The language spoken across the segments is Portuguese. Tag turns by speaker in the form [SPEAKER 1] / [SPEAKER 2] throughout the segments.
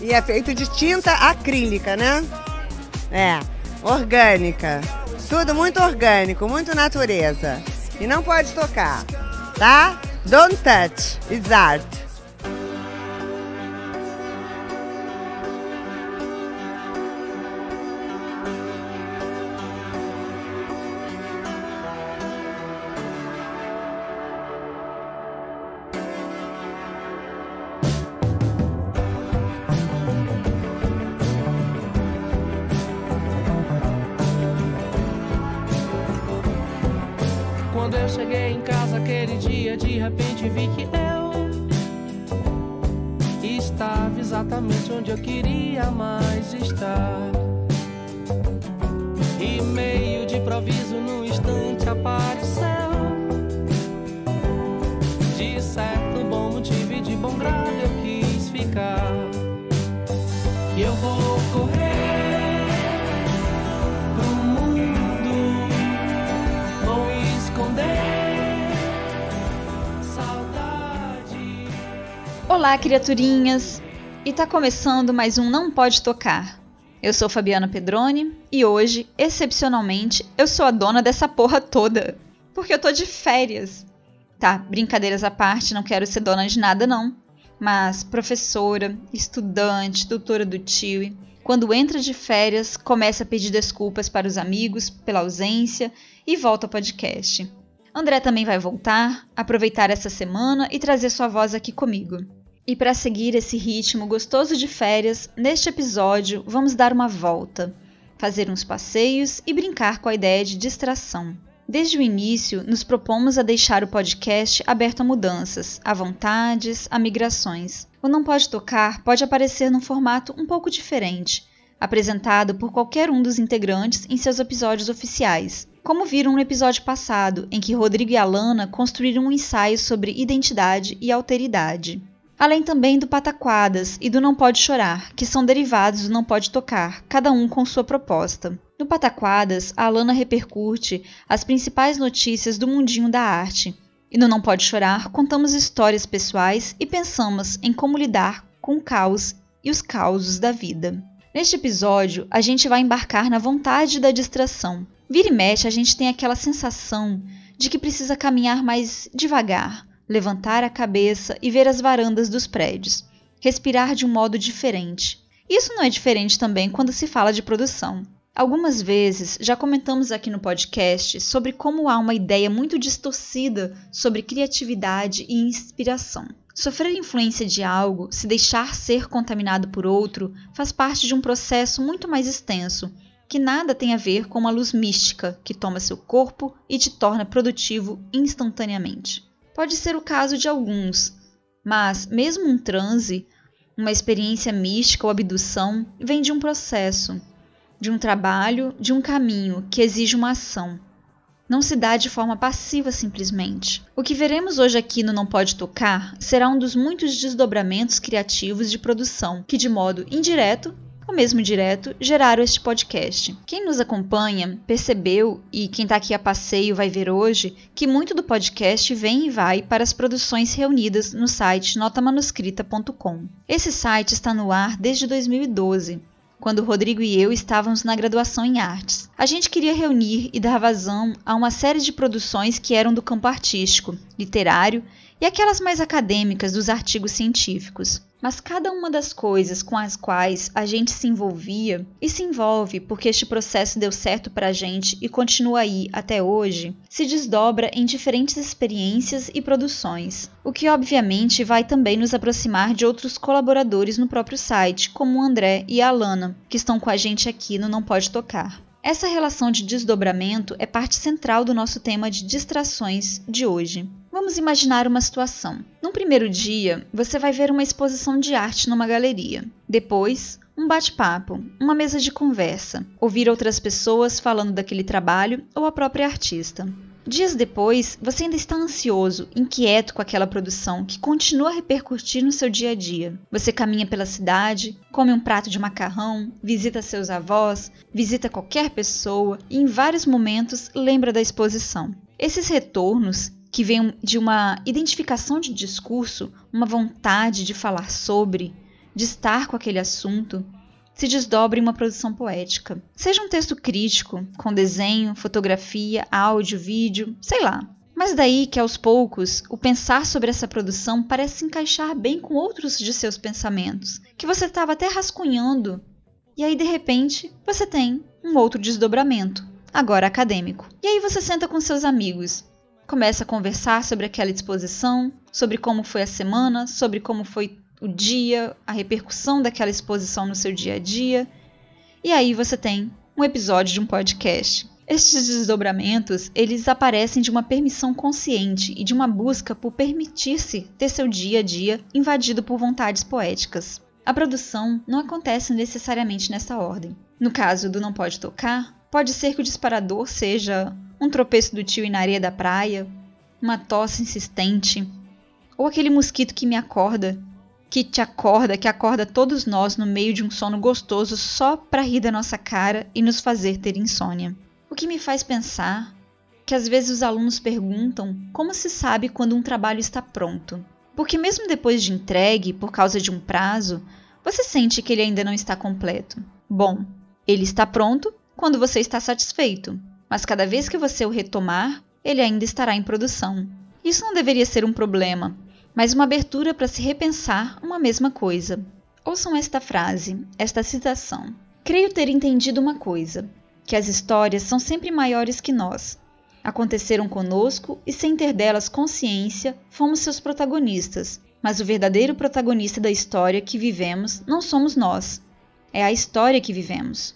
[SPEAKER 1] E é feito de tinta acrílica, né? É, orgânica. Tudo muito orgânico, muito natureza. E não pode tocar, tá? Don't touch, it's art.
[SPEAKER 2] Quando eu cheguei em casa aquele dia, de repente vi que eu estava exatamente onde eu queria mais estar. E meio de improviso, num instante apareceu, de certo bom motivo e de bom grado eu quis ficar. E eu vou correr
[SPEAKER 3] Olá, criaturinhas! E tá começando mais um Não Pode Tocar. Eu sou Fabiana Pedroni e hoje, excepcionalmente, eu sou a dona dessa porra toda. Porque eu tô de férias. Tá, brincadeiras à parte, não quero ser dona de nada não. Mas professora, estudante, tutora do tio, quando entra de férias, começa a pedir desculpas para os amigos pela ausência e volta ao podcast. André também vai voltar, aproveitar essa semana e trazer sua voz aqui comigo. E para seguir esse ritmo gostoso de férias, neste episódio vamos dar uma volta, fazer uns passeios e brincar com a ideia de distração. Desde o início, nos propomos a deixar o podcast aberto a mudanças, a vontades, a migrações. O Não Pode Tocar pode aparecer num formato um pouco diferente, apresentado por qualquer um dos integrantes em seus episódios oficiais, como viram no episódio passado, em que Rodrigo e Alana construíram um ensaio sobre identidade e alteridade. Além também do Pataquadas e do Não Pode Chorar, que são derivados do Não Pode Tocar, cada um com sua proposta. No Pataquadas, a Alana repercute as principais notícias do mundinho da arte. E no Não Pode Chorar, contamos histórias pessoais e pensamos em como lidar com o caos e os causos da vida. Neste episódio, a gente vai embarcar na vontade da distração. Vira e mexe, a gente tem aquela sensação de que precisa caminhar mais devagar, levantar a cabeça e ver as varandas dos prédios, respirar de um modo diferente. Isso não é diferente também quando se fala de produção. Algumas vezes já comentamos aqui no podcast sobre como há uma ideia muito distorcida sobre criatividade e inspiração. Sofrer influência de algo, se deixar ser contaminado por outro, faz parte de um processo muito mais extenso, que nada tem a ver com uma luz mística que toma seu corpo e te torna produtivo instantaneamente. Pode ser o caso de alguns, mas mesmo um transe, uma experiência mística ou abdução, vem de um processo, de um trabalho, de um caminho que exige uma ação. Não se dá de forma passiva simplesmente. O que veremos hoje aqui no Não Pode Tocar será um dos muitos desdobramentos criativos de produção que, de modo indireto ou mesmo direto, geraram este podcast. Quem nos acompanha percebeu, e quem está aqui a passeio vai ver hoje, que muito do podcast vem e vai para as produções reunidas no site notamanuscrita.com. Esse site está no ar desde 2012, quando o Rodrigo e eu estávamos na graduação em artes. A gente queria reunir e dar vazão a uma série de produções que eram do campo artístico, literário e aquelas mais acadêmicas dos artigos científicos. Mas cada uma das coisas com as quais a gente se envolvia e se envolve porque este processo deu certo pra gente e continua aí até hoje, se desdobra em diferentes experiências e produções, o que obviamente vai também nos aproximar de outros colaboradores no próprio site, como o André e a Alana, que estão com a gente aqui no Não Pode Tocar. Essa relação de desdobramento é parte central do nosso tema de distrações de hoje. Vamos imaginar uma situação. No primeiro dia, você vai ver uma exposição de arte numa galeria. Depois, um bate-papo, uma mesa de conversa, ouvir outras pessoas falando daquele trabalho ou a própria artista. Dias depois, você ainda está ansioso, inquieto com aquela produção que continua a repercutir no seu dia a dia. Você caminha pela cidade, come um prato de macarrão, visita seus avós, visita qualquer pessoa e em vários momentos lembra da exposição. Esses retornos, que vêm de uma identificação de discurso, uma vontade de falar sobre, de estar com aquele assunto, se desdobra em uma produção poética. Seja um texto crítico, com desenho, fotografia, áudio, vídeo, sei lá. Mas daí que aos poucos, o pensar sobre essa produção parece se encaixar bem com outros de seus pensamentos, que você estava até rascunhando, e aí de repente você tem um outro desdobramento, agora acadêmico. E aí você senta com seus amigos, começa a conversar sobre aquela exposição, sobre como foi a semana, sobre como foi o dia, a repercussão daquela exposição no seu dia a dia. E aí você tem um episódio de um podcast. Estes desdobramentos, eles aparecem de uma permissão consciente e de uma busca por permitir-se ter seu dia a dia invadido por vontades poéticas. A produção não acontece necessariamente nessa ordem. No caso do Não Pode Tocar, pode ser que o disparador seja um tropeço do tio na areia da praia, uma tosse insistente, ou aquele mosquito que me acorda, que te acorda, que acorda todos nós no meio de um sono gostoso só para rir da nossa cara e nos fazer ter insônia. O que me faz pensar que às vezes os alunos perguntam como se sabe quando um trabalho está pronto. Porque mesmo depois de entregue, por causa de um prazo, você sente que ele ainda não está completo. Bom, ele está pronto quando você está satisfeito, mas cada vez que você o retomar, ele ainda estará em produção. Isso não deveria ser um problema, mas uma abertura para se repensar uma mesma coisa. Ouçam esta frase, esta citação. Creio ter entendido uma coisa, que as histórias são sempre maiores que nós. Aconteceram conosco e sem ter delas consciência, fomos seus protagonistas, mas o verdadeiro protagonista da história que vivemos não somos nós, é a história que vivemos.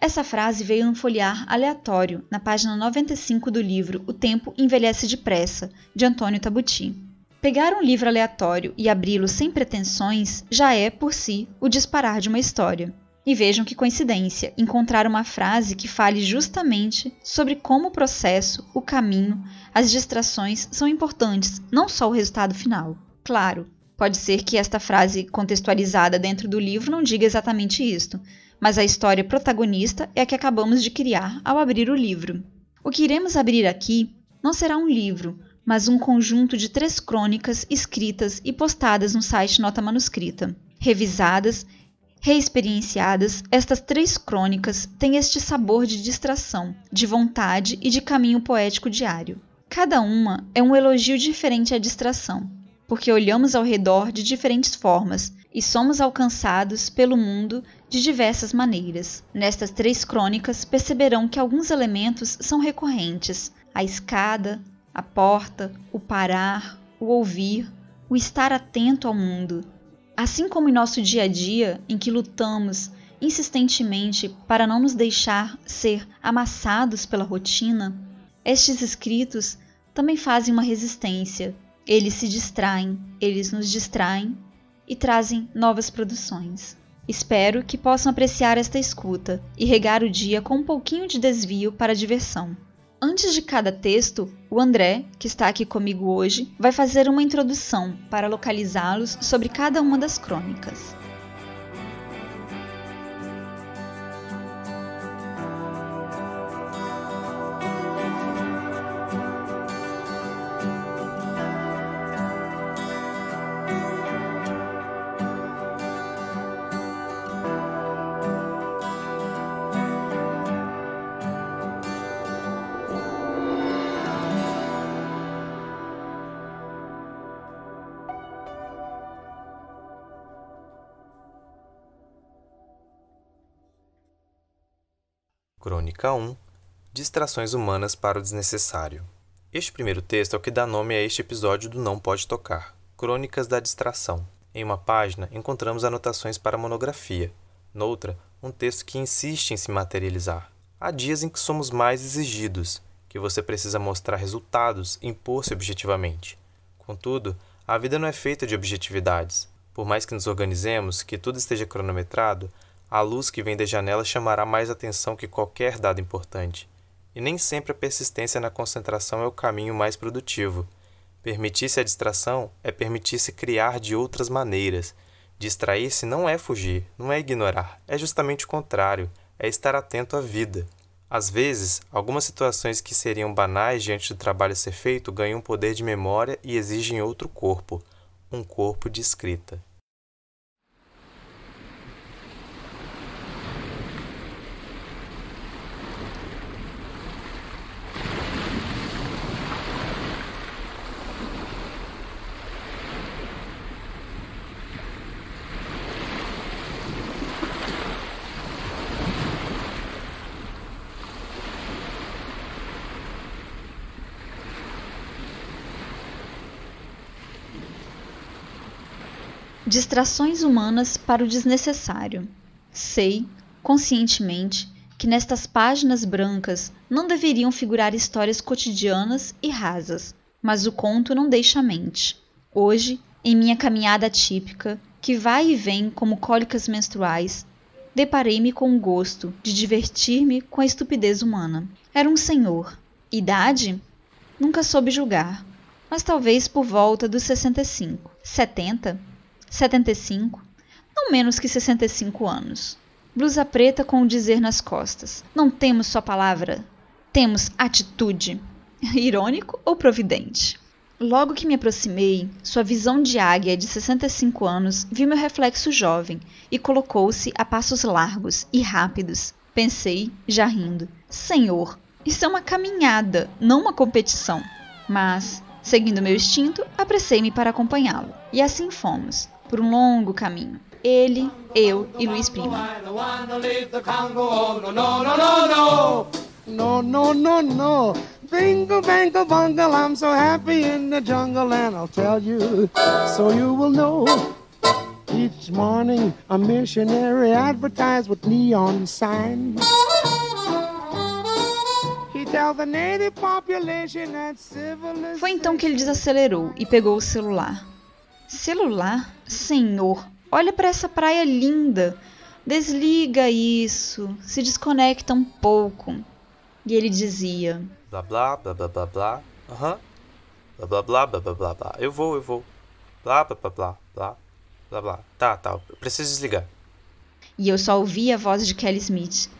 [SPEAKER 3] Essa frase veio num folhear aleatório, na página 95 do livro O Tempo Envelhece Depressa, de Antônio Tabuti. Pegar um livro aleatório e abri-lo sem pretensões já é, por si, o disparar de uma história. E vejam que coincidência encontrar uma frase que fale justamente sobre como o processo, o caminho, as distrações são importantes, não só o resultado final. Claro, pode ser que esta frase contextualizada dentro do livro não diga exatamente isto, mas a história protagonista é a que acabamos de criar ao abrir o livro. O que iremos abrir aqui não será um livro, mas um conjunto de 3 crônicas escritas e postadas no site Nota Manuscrita. Revisadas, reexperienciadas, estas 3 crônicas têm este sabor de distração, de vontade e de caminho poético diário. Cada uma é um elogio diferente à distração, porque olhamos ao redor de diferentes formas e somos alcançados pelo mundo de diversas maneiras. Nestas 3 crônicas perceberão que alguns elementos são recorrentes: a escada, a porta, o parar, o ouvir, o estar atento ao mundo. Assim como em nosso dia a dia, em que lutamos insistentemente para não nos deixar ser amassados pela rotina, estes escritos também fazem uma resistência. Eles se distraem, eles nos distraem e trazem novas produções. Espero que possam apreciar esta escuta e regar o dia com um pouquinho de desvio para a diversão. Antes de cada texto, o André, que está aqui comigo hoje, vai fazer uma introdução para localizá-los sobre cada uma das crônicas.
[SPEAKER 4] Crônica 1. Distrações humanas para o desnecessário. Este primeiro texto é o que dá nome a este episódio do Não Pode Tocar, Crônicas da Distração. Em uma página, encontramos anotações para monografia. Noutra, um texto que insiste em se materializar. Há dias em que somos mais exigidos, que você precisa mostrar resultados e impor-se objetivamente. Contudo, a vida não é feita de objetividades. Por mais que nos organizemos, que tudo esteja cronometrado, a luz que vem da janela chamará mais atenção que qualquer dado importante. E nem sempre a persistência na concentração é o caminho mais produtivo. Permitir-se a distração é permitir-se criar de outras maneiras. Distrair-se não é fugir, não é ignorar, é justamente o contrário, é estar atento à vida. Às vezes, algumas situações que seriam banais diante do trabalho a ser feito ganham poder de memória e exigem outro corpo, um corpo de escrita.
[SPEAKER 3] Distrações humanas para o desnecessário. Sei, conscientemente, que nestas páginas brancas não deveriam figurar histórias cotidianas e rasas, mas o conto não deixa a mente. Hoje, em minha caminhada atípica, que vai e vem como cólicas menstruais, deparei-me com o gosto de divertir-me com a estupidez humana. Era um senhor. Idade? Nunca soube julgar, mas talvez por volta dos 65, 70, 75, não menos que 65 anos. Blusa preta com o dizer nas costas: não temos só palavra, temos atitude. Irônico ou providente? Logo que me aproximei, sua visão de águia de 65 anos viu meu reflexo jovem e colocou-se a passos largos e rápidos. Pensei, já rindo: Senhor, isso é uma caminhada, não uma competição. Mas, seguindo meu instinto, apressei-me para acompanhá-lo. E assim fomos, por um longo caminho. Ele, eu e Luiz Prima.
[SPEAKER 5] No, no, no, no. Bingo, bango, bungle, I'm so happy in the jungle, and I'll tell you, so you will know. Each morning, a missionary advertised with neon signs. He tells the native population that civilization...
[SPEAKER 3] Foi então que ele desacelerou e pegou o celular. Celular? Senhor, olha para essa praia linda. Desliga isso, se desconecta um pouco. E ele dizia:
[SPEAKER 4] Blá blá blá blá blá blá. Aham. Blá blá blá blá blá blá blá. Eu vou. Blá blá blá blá blá blá blá. Tá, eu preciso desligar.
[SPEAKER 3] E eu só ouvi a voz de Kelly Smith.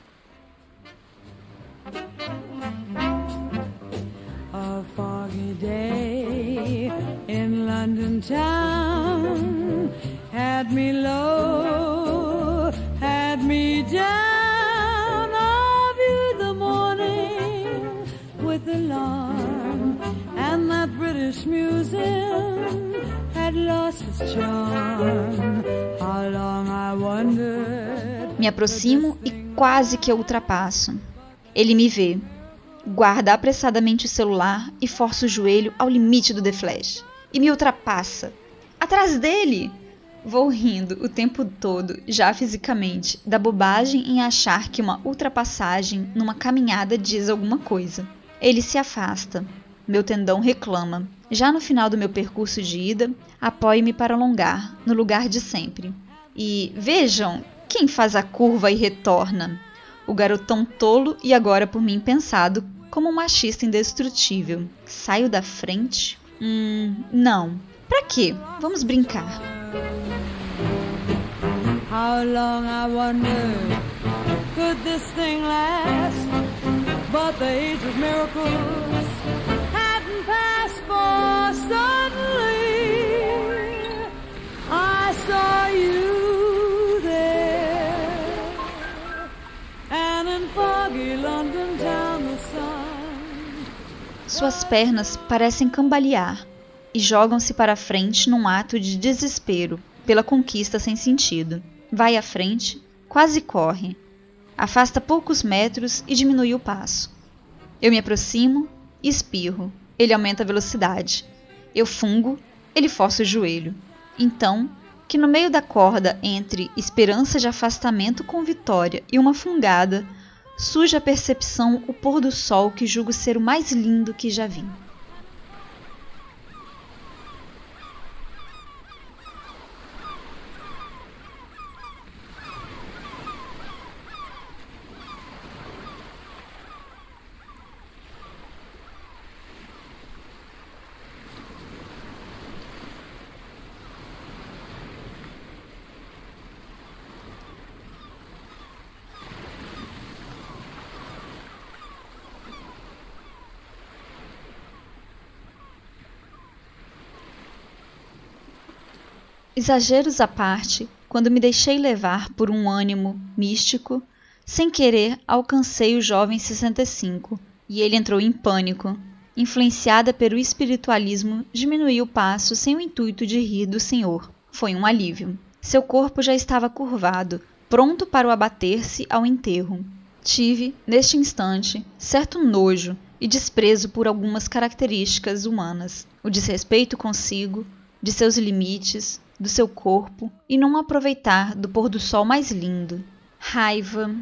[SPEAKER 6] A foggy day in London town had me low, had me down. I viewed the morning with alarm, and that British museum had lost its charm. How long I wondered.
[SPEAKER 3] Me aproximo e quase que eu ultrapasso. Ele me vê. Guarda apressadamente o celular e força o joelho ao limite do The Flash. E me ultrapassa. Atrás dele! Vou rindo o tempo todo, já fisicamente, da bobagem em achar que uma ultrapassagem numa caminhada diz alguma coisa. Ele se afasta. Meu tendão reclama. Já no final do meu percurso de ida, apoio-me para alongar, no lugar de sempre. E vejam quem faz a curva e retorna. O garotão tolo e agora por mim pensado como um machista indestrutível. Saio da frente? Não. Pra quê? Vamos brincar.
[SPEAKER 6] How long I wondered, could this thing last? But the age of miracles hadn't passed, for suddenly I saw you there, and in foggy London town the sun.
[SPEAKER 3] Suas pernas parecem cambalear e jogam-se para a frente num ato de desespero pela conquista sem sentido. Vai à frente, quase corre. Afasta poucos metros e diminui o passo. Eu me aproximo e espirro. Ele aumenta a velocidade. Eu fungo, ele força o joelho. Então, que no meio da corda entre esperança de afastamento com vitória e uma fungada, surge a percepção o pôr do sol que julgo ser o mais lindo que já vi. Exageros à parte, quando me deixei levar por um ânimo místico, sem querer alcancei o jovem 65, e ele entrou em pânico. Influenciada pelo espiritualismo, diminuí o passo sem o intuito de rir do senhor. Foi um alívio. Seu corpo já estava curvado, pronto para o abater-se ao enterro. Tive, neste instante, certo nojo e desprezo por algumas características humanas. O desrespeito consigo, de seus limites, do seu corpo e não aproveitar do pôr do sol mais lindo. Raiva,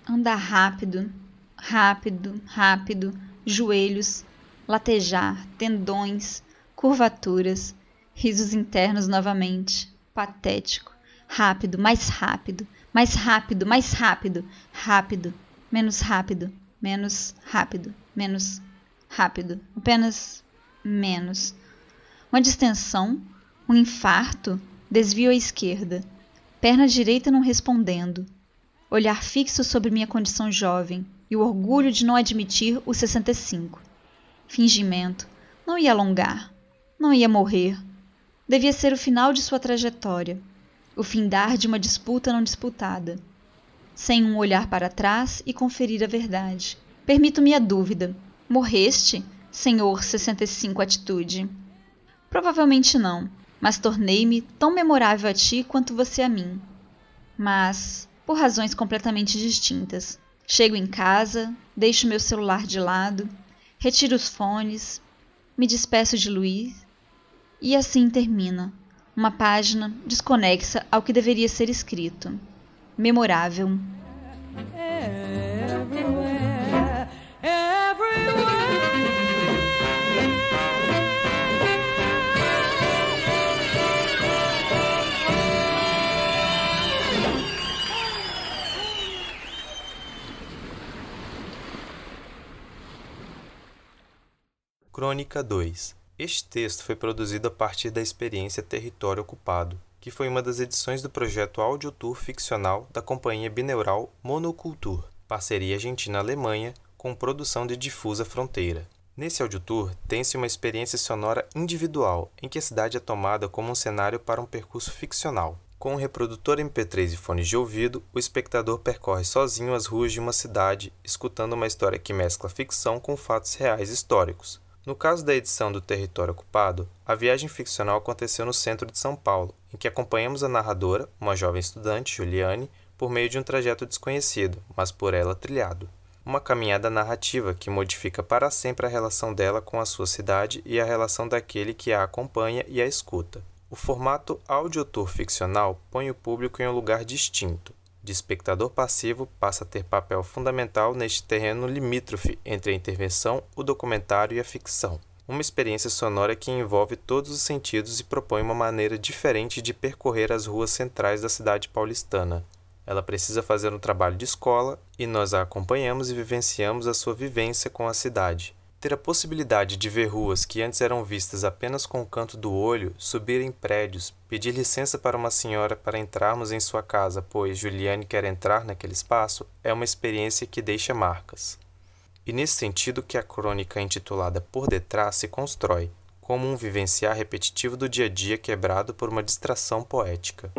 [SPEAKER 3] andar rápido, rápido, rápido, joelhos, latejar, tendões, curvaturas, risos internos novamente, patético, rápido, mais rápido, mais rápido, mais rápido, rápido, menos rápido, menos rápido, menos rápido, apenas menos. Uma distensão, um infarto, desvio à esquerda, perna direita não respondendo, olhar fixo sobre minha condição jovem e o orgulho de não admitir o 65. Fingimento, não ia alongar, não ia morrer. Devia ser o final de sua trajetória, o findar de uma disputa não disputada. Sem um olhar para trás e conferir a verdade. Permito-me a dúvida. Morreste, senhor 65 atitude? Provavelmente não, mas tornei-me tão memorável a ti quanto você a mim. Mas, por razões completamente distintas. Chego em casa, deixo meu celular de lado, retiro os fones, me despeço de Luiz, e assim termina. Uma página desconexa ao que deveria ser escrito. Memorável.
[SPEAKER 6] Everywhere, everywhere.
[SPEAKER 4] Crônica 2. Este texto foi produzido a partir da experiência Território Ocupado, que foi uma das edições do projeto Audiotour ficcional da companhia bineural Monocultur, parceria Argentina-Alemanha, com produção de Difusa Fronteira. Nesse audiotour, tem-se uma experiência sonora individual, em que a cidade é tomada como um cenário para um percurso ficcional. Com um reprodutor MP3 e fones de ouvido, o espectador percorre sozinho as ruas de uma cidade, escutando uma história que mescla ficção com fatos reais históricos. No caso da edição do Território Ocupado, a viagem ficcional aconteceu no centro de São Paulo, em que acompanhamos a narradora, uma jovem estudante, Juliane, por meio de um trajeto desconhecido, mas por ela trilhado. Uma caminhada narrativa que modifica para sempre a relação dela com a sua cidade e a relação daquele que a acompanha e a escuta. O formato audiotour ficcional põe o público em um lugar distinto. De espectador passivo, passa a ter papel fundamental neste terreno limítrofe entre a intervenção, o documentário e a ficção. Uma experiência sonora que envolve todos os sentidos e propõe uma maneira diferente de percorrer as ruas centrais da cidade paulistana. Ela precisa fazer um trabalho de escola e nós a acompanhamos e vivenciamos a sua vivência com a cidade. Ter a possibilidade de ver ruas que antes eram vistas apenas com o canto do olho, subir em prédios, pedir licença para uma senhora para entrarmos em sua casa, pois Juliane quer entrar naquele espaço, é uma experiência que deixa marcas. E nesse sentido que a crônica intitulada Por Detrás se constrói, como um vivenciar repetitivo do dia a dia quebrado por uma distração poética.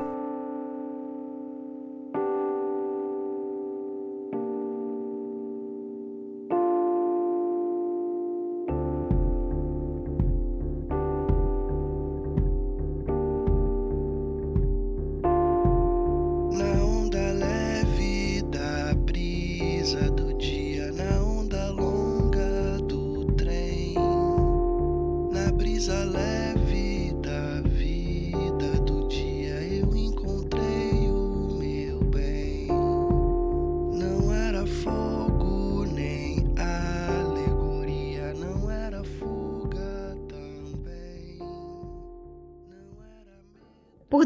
[SPEAKER 7] Na onda leve da brisa,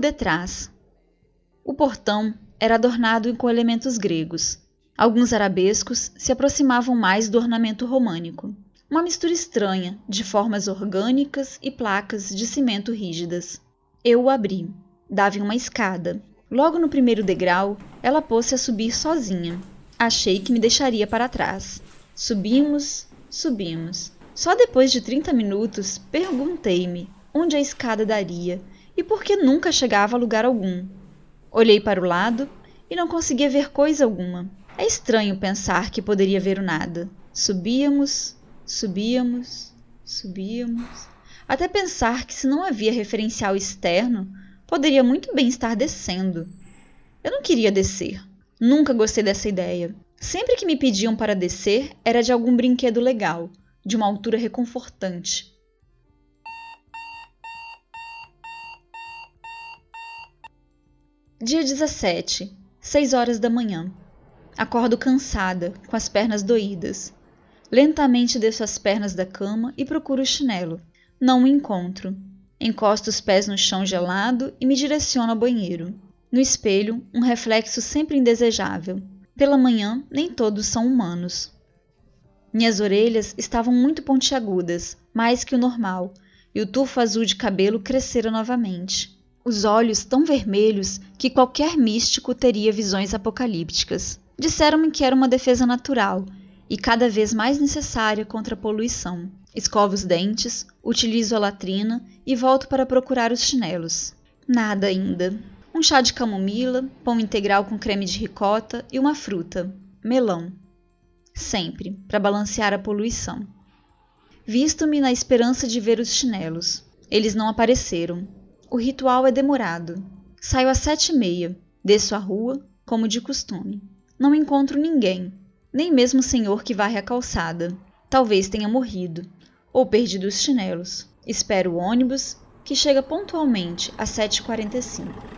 [SPEAKER 3] detrás. O portão era adornado com elementos gregos. Alguns arabescos se aproximavam mais do ornamento românico. Uma mistura estranha de formas orgânicas e placas de cimento rígidas. Eu o abri. Dava em uma escada. Logo no primeiro degrau, ela pôs-se a subir sozinha. Achei que me deixaria para trás. Subimos, subimos. Só depois de 30 minutos, perguntei-me onde a escada daria e por que nunca chegava a lugar algum. Olhei para o lado e não conseguia ver coisa alguma. É estranho pensar que poderia ver o nada. Subíamos, subíamos, subíamos, até pensar que se não havia referencial externo, poderia muito bem estar descendo. Eu não queria descer. Nunca gostei dessa ideia. Sempre que me pediam para descer, era de algum brinquedo legal, de uma altura reconfortante. Dia 17, 6 horas da manhã. Acordo cansada, com as pernas doídas. Lentamente desço as pernas da cama e procuro o chinelo. Não o encontro. Encosto os pés no chão gelado e me direciono ao banheiro. No espelho, um reflexo sempre indesejável. Pela manhã, nem todos são humanos. Minhas orelhas estavam muito pontiagudas, mais que o normal, e o tufo azul de cabelo crescera novamente. Os olhos tão vermelhos que qualquer místico teria visões apocalípticas. Disseram-me que era uma defesa natural e cada vez mais necessária contra a poluição. Escovo os dentes, utilizo a latrina e volto para procurar os chinelos. Nada ainda. Um chá de camomila, pão integral com creme de ricota e uma fruta, melão. Sempre, para balancear a poluição. Visto-me na esperança de ver os chinelos. Eles não apareceram. O ritual é demorado. Saio às 7h30, desço a rua, como de costume. Não encontro ninguém, nem mesmo o senhor que varre a calçada. Talvez tenha morrido, ou perdido os chinelos. Espero o ônibus, que chega pontualmente às 7h45.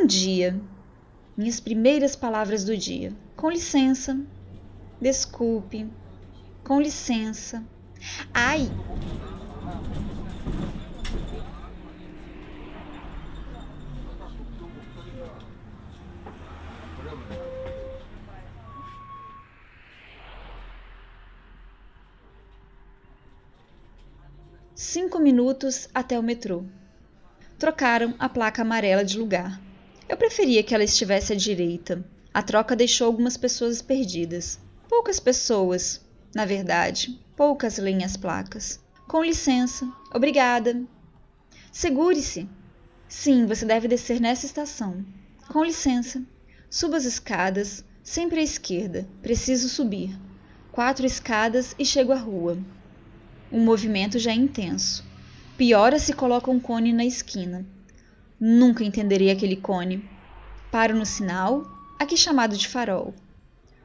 [SPEAKER 3] Bom dia. Minhas primeiras palavras do dia. Com licença. Desculpe. Com licença. Ai! Cinco minutos até o metrô. Trocaram a placa amarela de lugar. Eu preferia que ela estivesse à direita. A troca deixou algumas pessoas perdidas. Poucas pessoas, na verdade, poucas leem as placas. Com licença, obrigada. Segure-se. Sim, você deve descer nessa estação. Com licença. Suba as escadas, sempre à esquerda. Preciso subir. 4 escadas e chego à rua. O movimento já é intenso. Piora se coloca um cone na esquina. Nunca entenderei aquele cone. Paro no sinal, aqui chamado de farol.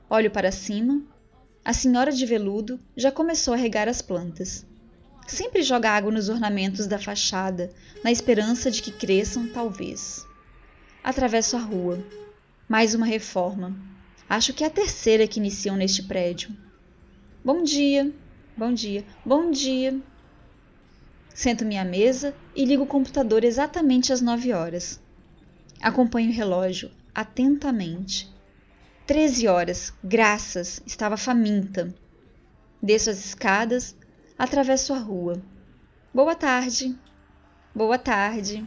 [SPEAKER 3] Olho para cima. A senhora de veludo já começou a regar as plantas. Sempre joga água nos ornamentos da fachada, na esperança de que cresçam, talvez. Atravesso a rua. Mais uma reforma. Acho que é a terceira que iniciam neste prédio. Bom dia, bom dia, bom dia. Sento-me à mesa e ligo o computador exatamente às 9 horas. Acompanho o relógio atentamente. 13 horas, graças, estava faminta. Desço as escadas, atravesso a rua. Boa tarde. Boa tarde.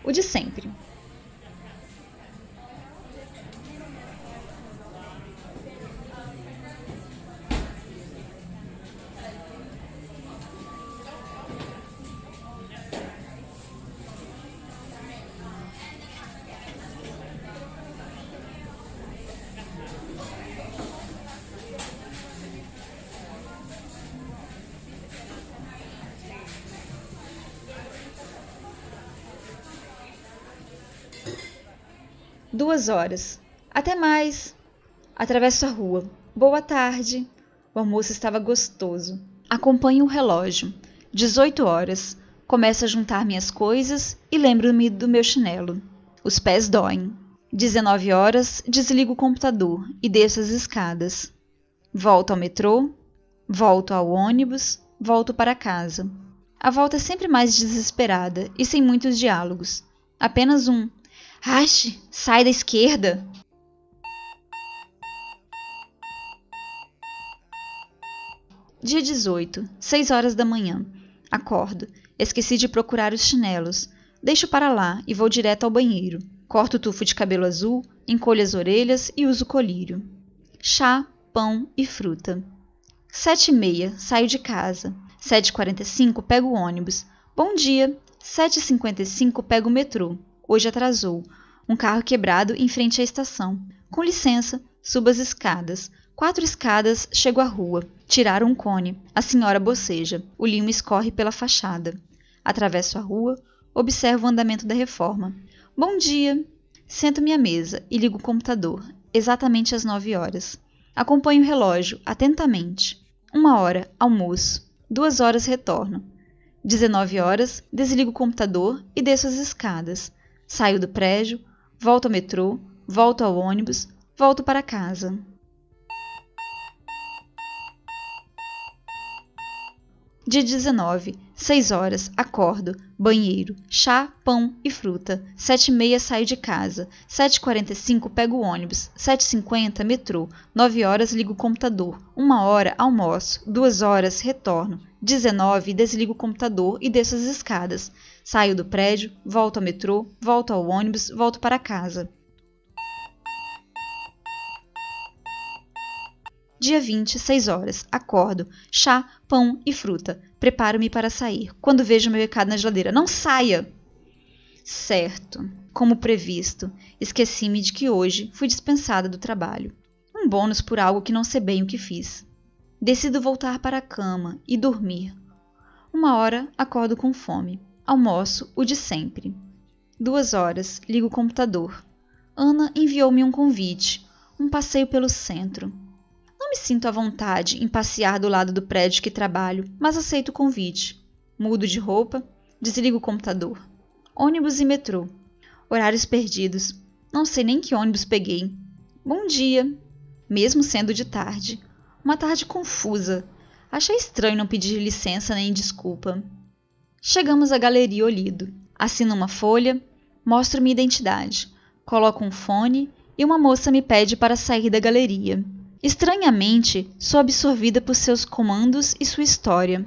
[SPEAKER 3] O de sempre. Duas horas. Até mais. Atravesso a rua. Boa tarde. O almoço estava gostoso. Acompanho o relógio. 18 horas. Começo a juntar minhas coisas e lembro-me do meu chinelo. Os pés doem. 19 horas, desligo o computador e desço as escadas. Volto ao metrô, volto ao ônibus, volto para casa. A volta é sempre mais desesperada e sem muitos diálogos. Apenas um "Ache, sai da esquerda!". Dia 18, 6 horas da manhã. Acordo. Esqueci de procurar os chinelos. Deixo para lá e vou direto ao banheiro. Corto o tufo de cabelo azul, encolho as orelhas e uso colírio. Chá, pão e fruta. 7h30, saio de casa. 7h45, pego o ônibus. Bom dia. 7h55, pego o metrô. Hoje atrasou. Um carro quebrado em frente à estação. Com licença, subo as escadas. 4 escadas, chego à rua. Tiraram um cone. A senhora boceja. O limo escorre pela fachada. Atravesso a rua. Observo o andamento da reforma. Bom dia. Sento-me à mesa e ligo o computador. Exatamente às 9 horas. Acompanho o relógio atentamente. 1 hora, almoço. 2 horas, retorno. 19 horas, desligo o computador e desço as escadas. Saio do prédio, volto ao metrô, volto ao ônibus, volto para casa. Dia 19, 6 horas, acordo, banheiro, chá, pão e fruta. 7h30, saio de casa. 7h45, pego o ônibus. 7h50, metrô. 9 horas, ligo o computador. 1 hora, almoço. 2 horas, retorno. 19, desligo o computador e desço as escadas. Saio do prédio, volto ao metrô, volto ao ônibus, volto para casa. Dia 20, 6 horas. Acordo. Chá, pão e fruta. Preparo-me para sair. Quando vejo meu recado na geladeira. Não saia! Certo. Como previsto, esqueci-me de que hoje fui dispensada do trabalho. Um bônus por algo que não sei bem o que fiz. Decido voltar para a cama e dormir. 1 hora, acordo com fome. Almoço, o de sempre. 2 horas, ligo o computador. Ana enviou-me um convite. Um passeio pelo centro. Não me sinto à vontade em passear do lado do prédio que trabalho, mas aceito o convite. Mudo de roupa, desligo o computador. Ônibus e metrô. Horários perdidos. Não sei nem que ônibus peguei. Bom dia. Mesmo sendo de tarde. Uma tarde confusa. Achei estranho não pedir licença nem desculpa. Chegamos à Galeria Olido. Assino uma folha, mostro minha identidade. Coloco um fone e uma moça me pede para sair da galeria. Estranhamente, sou absorvida por seus comandos e sua história.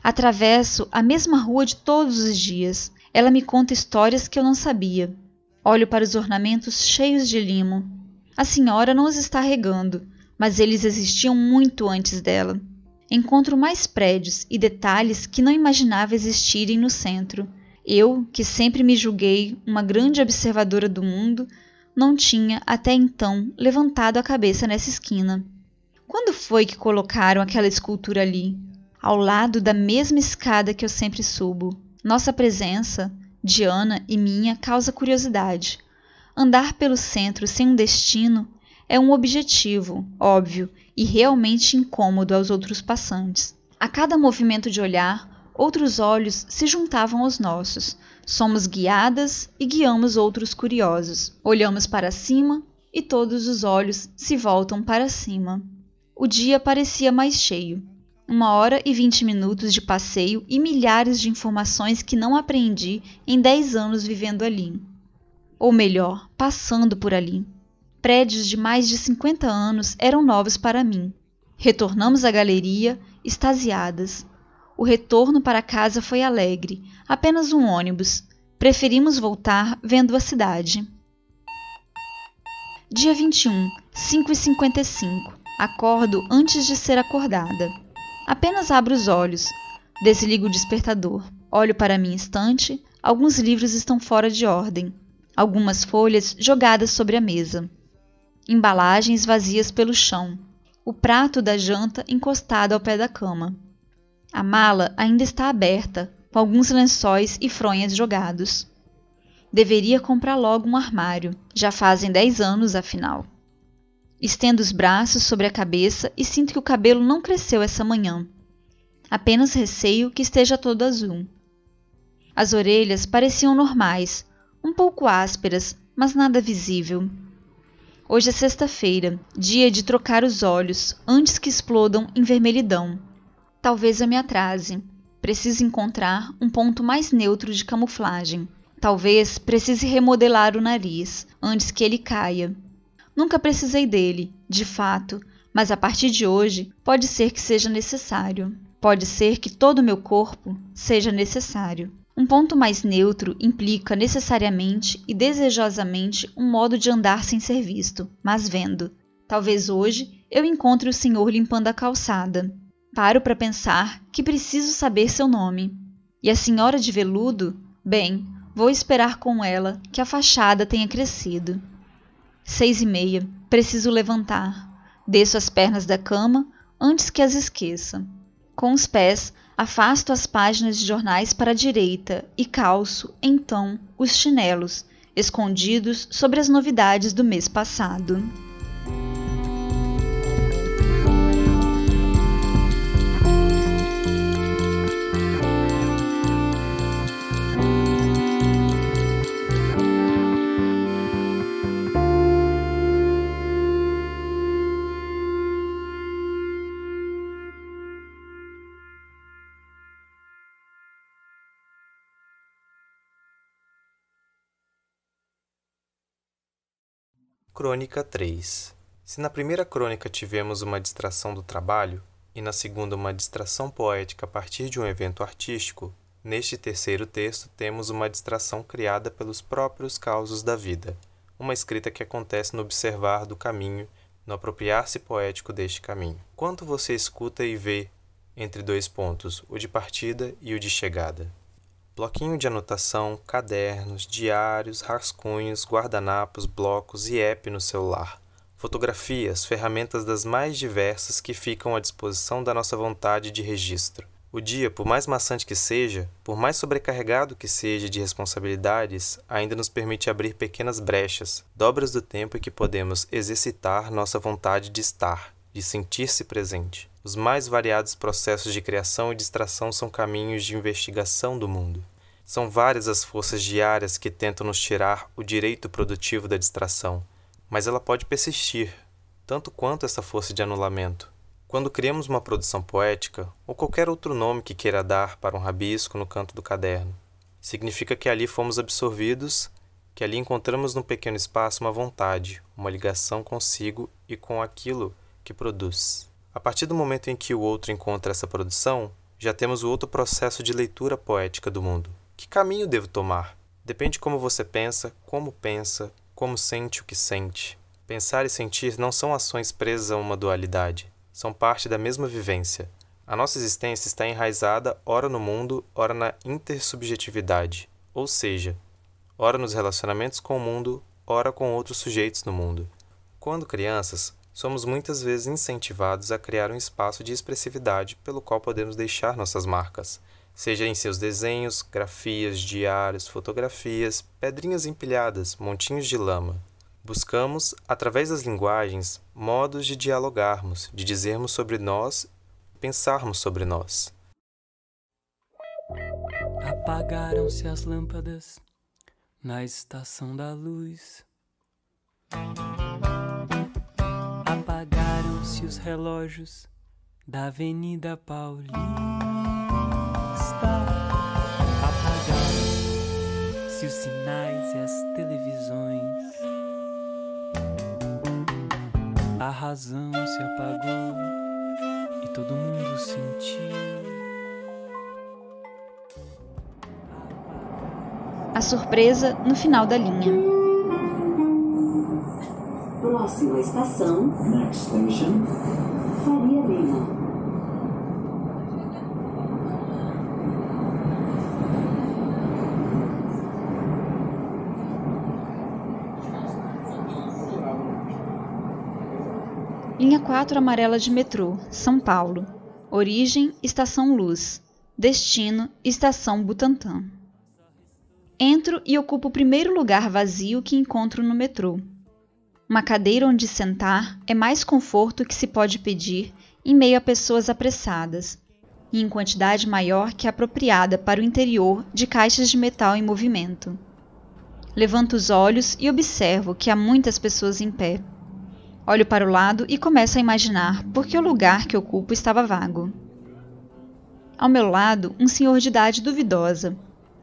[SPEAKER 3] Atravesso a mesma rua de todos os dias. Ela me conta histórias que eu não sabia. Olho para os ornamentos cheios de limo. A senhora não os está regando, mas eles existiam muito antes dela. Encontro mais prédios e detalhes que não imaginava existirem no centro. Eu, que sempre me julguei uma grande observadora do mundo, não tinha, até então, levantado a cabeça nessa esquina. Quando foi que colocaram aquela escultura ali, ao lado da mesma escada que eu sempre subo? Nossa presença, de Ana e minha, causa curiosidade. Andar pelo centro sem um destino é um objetivo, óbvio, e realmente incômodo aos outros passantes. A cada movimento de olhar, outros olhos se juntavam aos nossos. Somos guiadas e guiamos outros curiosos. Olhamos para cima e todos os olhos se voltam para cima. O dia parecia mais cheio. 1 hora e 20 minutos de passeio e milhares de informações que não aprendi em 10 anos vivendo ali. Ou melhor, passando por ali. Prédios de mais de 50 anos eram novos para mim. Retornamos à galeria, extasiadas. O retorno para casa foi alegre, apenas um ônibus. Preferimos voltar vendo a cidade. Dia 21, 5h55. Acordo antes de ser acordada. Apenas abro os olhos. Desligo o despertador. Olho para minha estante. Alguns livros estão fora de ordem. Algumas folhas jogadas sobre a mesa. Embalagens vazias pelo chão. O prato da janta encostado ao pé da cama. A mala ainda está aberta, com alguns lençóis e fronhas jogados. Deveria comprar logo um armário, já fazem 10 anos afinal. Estendo os braços sobre a cabeça e sinto que o cabelo não cresceu essa manhã. Apenas receio que esteja todo azul. As orelhas pareciam normais, um pouco ásperas, mas nada visível. Hoje é sexta-feira, dia de trocar os olhos antes que explodam em vermelhidão. Talvez eu me atrase. Preciso encontrar um ponto mais neutro de camuflagem. Talvez precise remodelar o nariz antes que ele caia. Nunca precisei dele, de fato, mas a partir de hoje pode ser que seja necessário. Pode ser que todo o meu corpo seja necessário. Um ponto mais neutro implica necessariamente e desejosamente um modo de andar sem ser visto, mas vendo. Talvez hoje eu encontre o senhor limpando a calçada. Paro para pensar que preciso saber seu nome. E a senhora de veludo? Bem, vou esperar com ela que a fachada tenha crescido. 6:30. Preciso levantar. Desço as pernas da cama antes que as esqueça. Com os pés, afasto as páginas de jornais para a direita e calço, então, os chinelos, escondidos sobre as novidades do mês passado.
[SPEAKER 4] Crônica 3. Se na primeira crônica tivemos uma distração do trabalho, e na segunda uma distração poética a partir de um evento artístico, neste terceiro texto temos uma distração criada pelos próprios causos da vida, uma escrita que acontece no observar do caminho, no apropriar-se poético deste caminho. Quanto você escuta e vê entre dois pontos, o de partida e o de chegada? Bloquinho de anotação, cadernos, diários, rascunhos, guardanapos, blocos e app no celular. Fotografias, ferramentas das mais diversas que ficam à disposição da nossa vontade de registro. O dia, por mais maçante que seja, por mais sobrecarregado que seja de responsabilidades, ainda nos permite abrir pequenas brechas, dobras do tempo em que podemos exercitar nossa vontade de estar, de sentir-se presente. Os mais variados processos de criação e distração são caminhos de investigação do mundo. São várias as forças diárias que tentam nos tirar o direito produtivo da distração, mas ela pode persistir, tanto quanto essa força de anulamento. Quando criamos uma produção poética, ou qualquer outro nome que queira dar para um rabisco no canto do caderno, significa que ali fomos absorvidos, que ali encontramos num pequeno espaço uma vontade, uma ligação consigo e com aquilo que produz. A partir do momento em que o outro encontra essa produção, já temos o outro processo de leitura poética do mundo. Que caminho devo tomar? Depende de como você pensa, como sente o que sente. Pensar e sentir não são ações presas a uma dualidade. São parte da mesma vivência. A nossa existência está enraizada ora no mundo, ora na intersubjetividade, ou seja, ora nos relacionamentos com o mundo, ora com outros sujeitos no mundo. Quando crianças, somos muitas vezes incentivados a criar um espaço de expressividade pelo qual podemos deixar nossas marcas, seja em seus desenhos, grafias, diários, fotografias, pedrinhas empilhadas, montinhos de lama. Buscamos, através das linguagens, modos de dialogarmos, de dizermos sobre nós, pensarmos sobre nós.
[SPEAKER 2] Apagaram-se as lâmpadas na estação da luz. Apagaram-se os relógios da Avenida Paulista. Apagaram-se os sinais e as televisões. A razão se apagou e todo mundo sentiu.
[SPEAKER 3] A surpresa no final da linha.
[SPEAKER 7] Próxima estação. Next station. Faria Lima.
[SPEAKER 3] Linha 4 amarela de metrô, São Paulo. Origem, Estação Luz. Destino, Estação Butantã. Entro e ocupo o primeiro lugar vazio que encontro no metrô. Uma cadeira onde sentar é mais conforto que se pode pedir em meio a pessoas apressadas, e em quantidade maior que a apropriada para o interior de caixas de metal em movimento. Levanto os olhos e observo que há muitas pessoas em pé. Olho para o lado e começo a imaginar por que o lugar que ocupo estava vago. Ao meu lado, um senhor de idade duvidosa,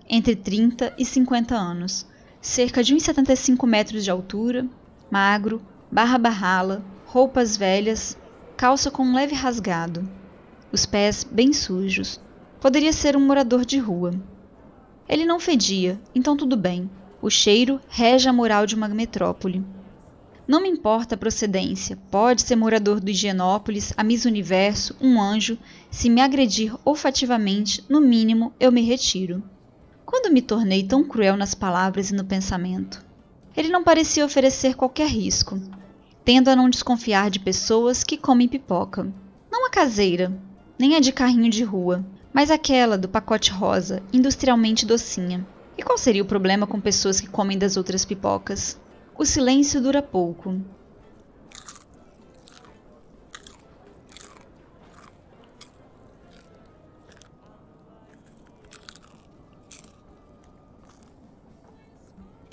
[SPEAKER 3] entre 30 e 50 anos, cerca de 1,75 metros de altura, magro, barba rala, roupas velhas, calça com um leve rasgado, os pés bem sujos. Poderia ser um morador de rua. Ele não fedia, então tudo bem. O cheiro rege a moral de uma metrópole. Não me importa a procedência, pode ser morador do Higienópolis, a Miss Universo, um anjo. Se me agredir olfativamente, no mínimo, eu me retiro. Quando me tornei tão cruel nas palavras e no pensamento? Ele não parecia oferecer qualquer risco. Tendo a não desconfiar de pessoas que comem pipoca. Não a caseira, nem a de carrinho de rua, mas aquela do pacote rosa, industrialmente docinha. E qual seria o problema com pessoas que comem das outras pipocas? O silêncio dura pouco.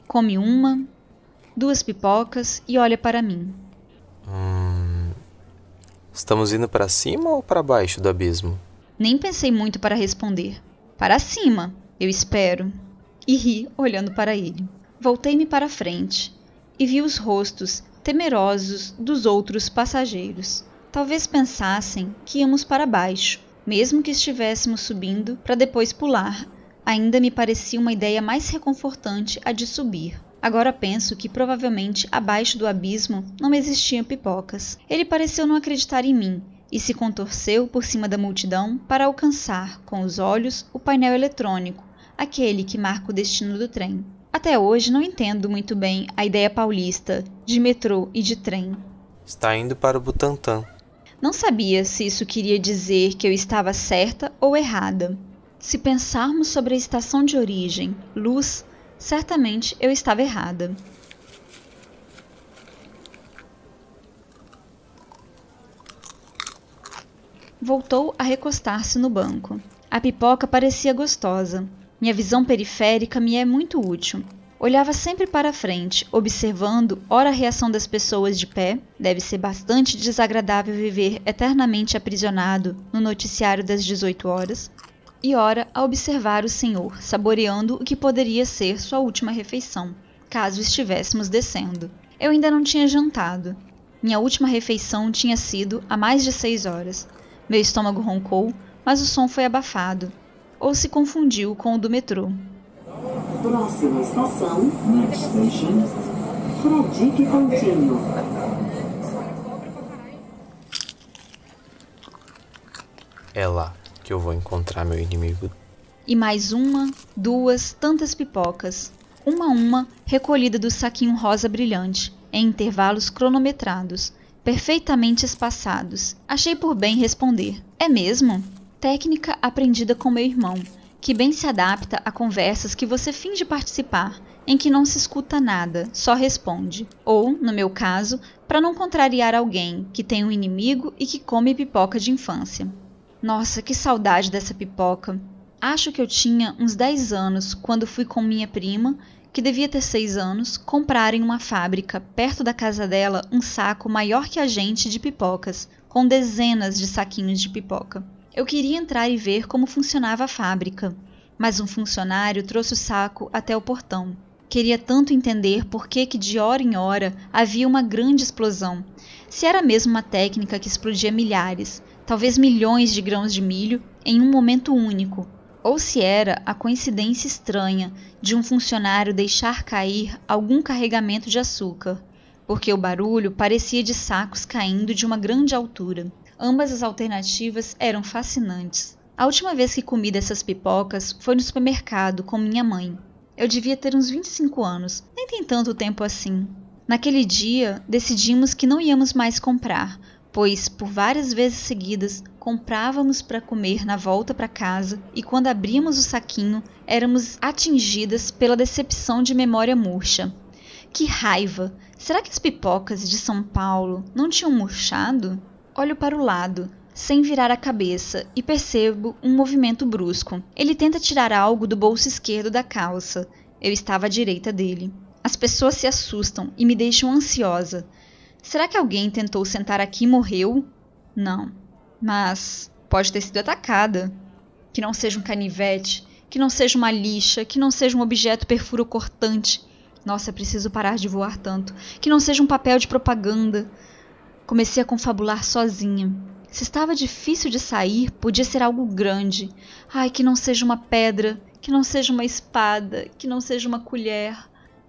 [SPEAKER 3] Come uma, 2 pipocas e olha para mim.
[SPEAKER 4] Estamos indo para cima ou para baixo do abismo?
[SPEAKER 3] Nem pensei muito para responder. Para cima, eu espero. E ri olhando para ele. Voltei-me para frente e vi os rostos temerosos dos outros passageiros. Talvez pensassem que íamos para baixo, mesmo que estivéssemos subindo para depois pular. Ainda me parecia uma ideia mais reconfortante a de subir. Agora penso que provavelmente abaixo do abismo não existiam pipocas. Ele pareceu não acreditar em mim e se contorceu por cima da multidão para alcançar, com os olhos, o painel eletrônico, aquele que marca o destino do trem. Até hoje não entendo muito bem a ideia paulista de metrô e de trem.
[SPEAKER 4] Está indo para o Butantã.
[SPEAKER 3] Não sabia se isso queria dizer que eu estava certa ou errada. Se pensarmos sobre a estação de origem, Luz, certamente eu estava errada. Voltou a recostar-se no banco. A pipoca parecia gostosa. Minha visão periférica me é muito útil. Olhava sempre para frente, observando ora a reação das pessoas de pé, deve ser bastante desagradável viver eternamente aprisionado no noticiário das 18 horas, e ora a observar o senhor, saboreando o que poderia ser sua última refeição, caso estivéssemos descendo. Eu ainda não tinha jantado. Minha última refeição tinha sido há mais de 6 horas. Meu estômago roncou, mas o som foi abafado, ou se confundiu com o do metrô.
[SPEAKER 7] Próxima estação, Next Station, Fradique Contínuo.
[SPEAKER 4] É lá que eu vou encontrar meu inimigo.
[SPEAKER 3] E mais uma, 2, tantas pipocas, uma a uma, recolhida do saquinho rosa brilhante, em intervalos cronometrados, perfeitamente espaçados. Achei por bem responder. É mesmo? Técnica aprendida com meu irmão, que bem se adapta a conversas que você finge participar, em que não se escuta nada, só responde. Ou, no meu caso, para não contrariar alguém que tem um inimigo e que come pipoca de infância. Nossa, que saudade dessa pipoca. Acho que eu tinha uns 10 anos quando fui com minha prima, que devia ter 6 anos, comprar em uma fábrica, perto da casa dela, um saco maior que a gente de pipocas, com dezenas de saquinhos de pipoca. Eu queria entrar e ver como funcionava a fábrica, mas um funcionário trouxe o saco até o portão. Queria tanto entender por que de hora em hora havia uma grande explosão, se era mesmo uma técnica que explodia milhares, talvez milhões de grãos de milho em um momento único, ou se era a coincidência estranha de um funcionário deixar cair algum carregamento de açúcar, porque o barulho parecia de sacos caindo de uma grande altura. Ambas as alternativas eram fascinantes. A última vez que comi dessas pipocas foi no supermercado com minha mãe. Eu devia ter uns 25 anos, nem tem tanto tempo assim. Naquele dia, decidimos que não íamos mais comprar, pois por várias vezes seguidas comprávamos para comer na volta para casa e quando abríamos o saquinho éramos atingidas pela decepção de memória murcha. Que raiva! Será que as pipocas de São Paulo não tinham murchado? Olho para o lado, sem virar a cabeça, e percebo um movimento brusco. Ele tenta tirar algo do bolso esquerdo da calça. Eu estava à direita dele. As pessoas se assustam e me deixam ansiosa. Será que alguém tentou sentar aqui e morreu? Não. Mas pode ter sido atacada. Que não seja um canivete, que não seja uma lixa, que não seja um objeto perfuro-cortante. Nossa, preciso parar de voar tanto. Que não seja um papel de propaganda. Comecei a confabular sozinha. Se estava difícil de sair, podia ser algo grande. Ai, que não seja uma pedra, que não seja uma espada, que não seja uma colher.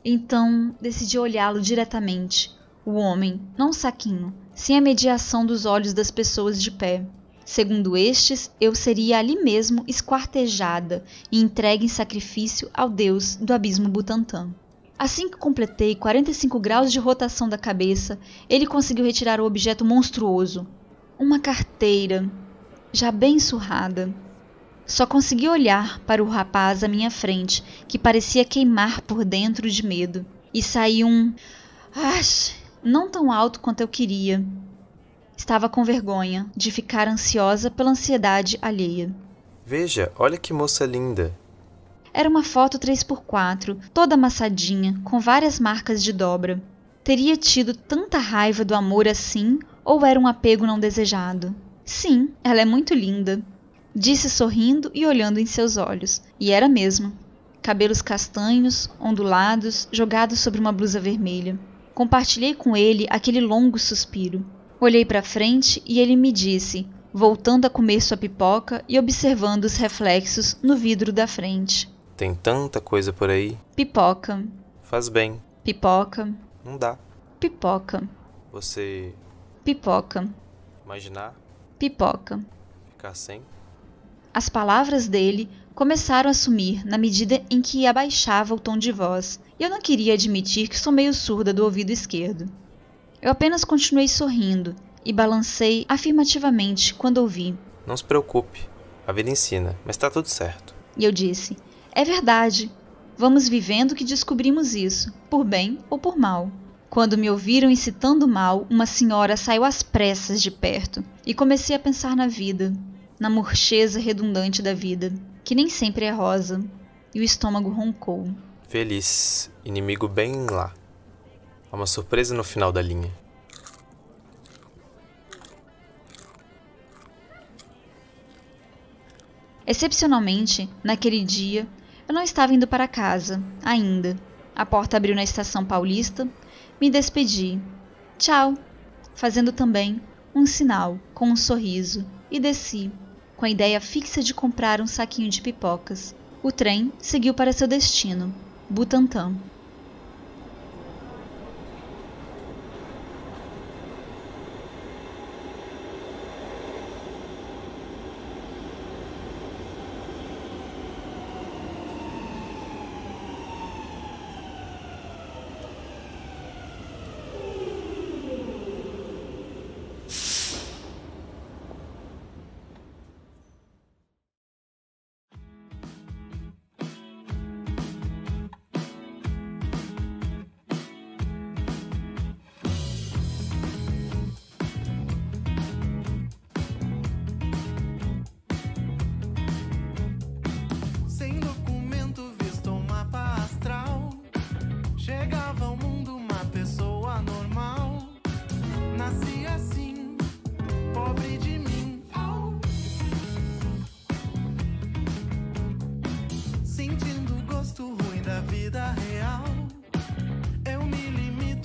[SPEAKER 3] Então, decidi olhá-lo diretamente. O homem, não o saquinho, sem a mediação dos olhos das pessoas de pé. Segundo estes, eu seria ali mesmo esquartejada e entregue em sacrifício ao deus do abismo Butantã. Assim que completei 45 graus de rotação da cabeça, ele conseguiu retirar o objeto monstruoso. Uma carteira, já bem surrada. Só consegui olhar para o rapaz à minha frente, que parecia queimar por dentro de medo. E saiu um... não tão alto quanto eu queria. Estava com vergonha de ficar ansiosa pela ansiedade alheia.
[SPEAKER 4] Veja, olha que moça linda.
[SPEAKER 3] Era uma foto 3x4, toda amassadinha, com várias marcas de dobra. Teria tido tanta raiva do amor assim, ou era um apego não desejado? Sim, ela é muito linda. Disse sorrindo e olhando em seus olhos. E era mesmo. Cabelos castanhos, ondulados, jogados sobre uma blusa vermelha. Compartilhei com ele aquele longo suspiro. Olhei para frente e ele me disse, voltando a comer sua pipoca e observando os reflexos no vidro da frente.
[SPEAKER 4] Tem tanta coisa por aí.
[SPEAKER 3] Pipoca.
[SPEAKER 4] Faz bem.
[SPEAKER 3] Pipoca.
[SPEAKER 4] Não dá.
[SPEAKER 3] Pipoca.
[SPEAKER 4] Você...
[SPEAKER 3] Pipoca.
[SPEAKER 4] Imaginar?
[SPEAKER 3] Pipoca.
[SPEAKER 4] Ficar sem?
[SPEAKER 3] As palavras dele começaram a sumir na medida em que abaixava o tom de voz, e eu não queria admitir que sou meio surda do ouvido esquerdo. Eu apenas continuei sorrindo e balancei afirmativamente quando ouvi.
[SPEAKER 4] Não se preocupe, a vida ensina, mas tá tudo certo.
[SPEAKER 3] E eu disse, é verdade, vamos vivendo que descobrimos isso, por bem ou por mal. Quando me ouviram incitando mal, uma senhora saiu às pressas de perto e comecei a pensar na vida, na murcheza redundante da vida, que nem sempre é rosa, e o estômago roncou.
[SPEAKER 4] Feliz, inimigo bem lá. Há uma surpresa no final da linha.
[SPEAKER 3] Excepcionalmente, naquele dia, eu não estava indo para casa, ainda. A porta abriu na estação paulista, me despedi. Tchau, fazendo também um sinal, com um sorriso, e desci, com a ideia fixa de comprar um saquinho de pipocas. O trem seguiu para seu destino, Butantã.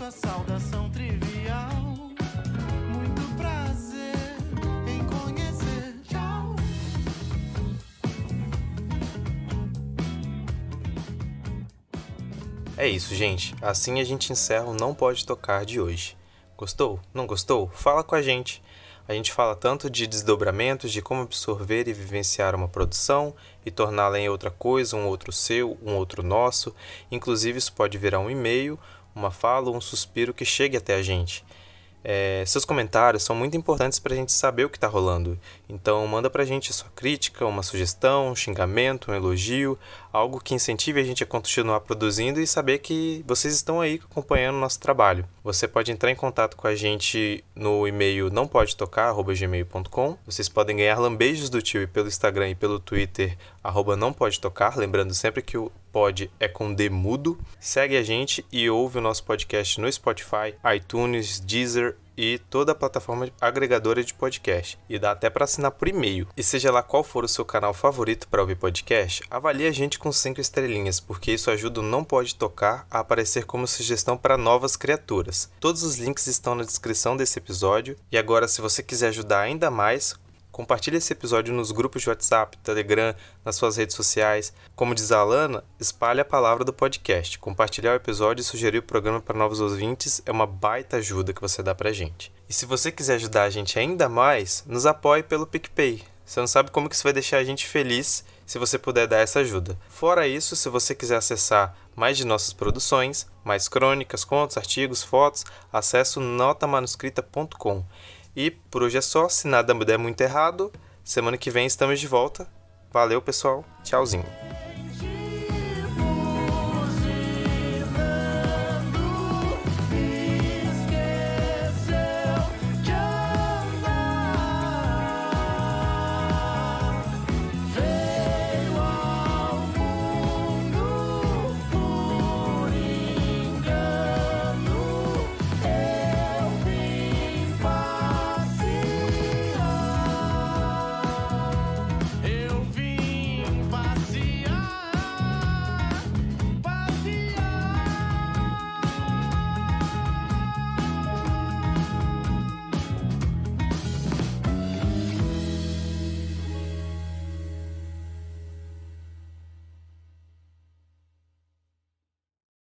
[SPEAKER 2] Saudação trivial. Muito prazer em conhecer. Tchau.
[SPEAKER 4] É isso, gente. Assim a gente encerra o Não Pode Tocar de hoje. Gostou? Não gostou? Fala com a gente. A gente fala tanto de desdobramentos, de como absorver e vivenciar uma produção e torná-la em outra coisa, um outro seu, um outro nosso. Inclusive isso pode virar um e-mail, uma fala ou um suspiro que chegue até a gente. Seus comentários são muito importantes para a gente saber o que está rolando. Então manda para a gente a sua crítica, uma sugestão, um xingamento, um elogio, algo que incentive a gente a continuar produzindo e saber que vocês estão aí acompanhando o nosso trabalho. Você pode entrar em contato com a gente no e-mail nãopodetocar@gmail.com. Vocês podem ganhar lambejos do tio pelo Instagram e pelo Twitter @nãopodetocar, lembrando sempre que o pod é com D mudo. Segue a gente e ouve o nosso podcast no Spotify, iTunes, Deezer e toda a plataforma agregadora de podcast. E dá até para assinar por e-mail. E seja lá qual for o seu canal favorito para ouvir podcast, avalie a gente com 5 estrelinhas, porque isso ajuda o Não Pode Tocar a aparecer como sugestão para novas criaturas. Todos os links estão na descrição desse episódio. E agora, se você quiser ajudar ainda mais, compartilhe esse episódio nos grupos de WhatsApp, Telegram, nas suas redes sociais. Como diz a Alana, espalhe a palavra do podcast. Compartilhar o episódio e sugerir o programa para novos ouvintes é uma baita ajuda que você dá pra gente. E se você quiser ajudar a gente ainda mais, nos apoie pelo PicPay. Você não sabe como que isso vai deixar a gente feliz se você puder dar essa ajuda. Fora isso, se você quiser acessar mais de nossas produções, mais crônicas, contos, artigos, fotos, acesse notamanuscrita.com. E por hoje é só, se nada der muito errado, semana que vem estamos de volta. Valeu, pessoal. Tchauzinho.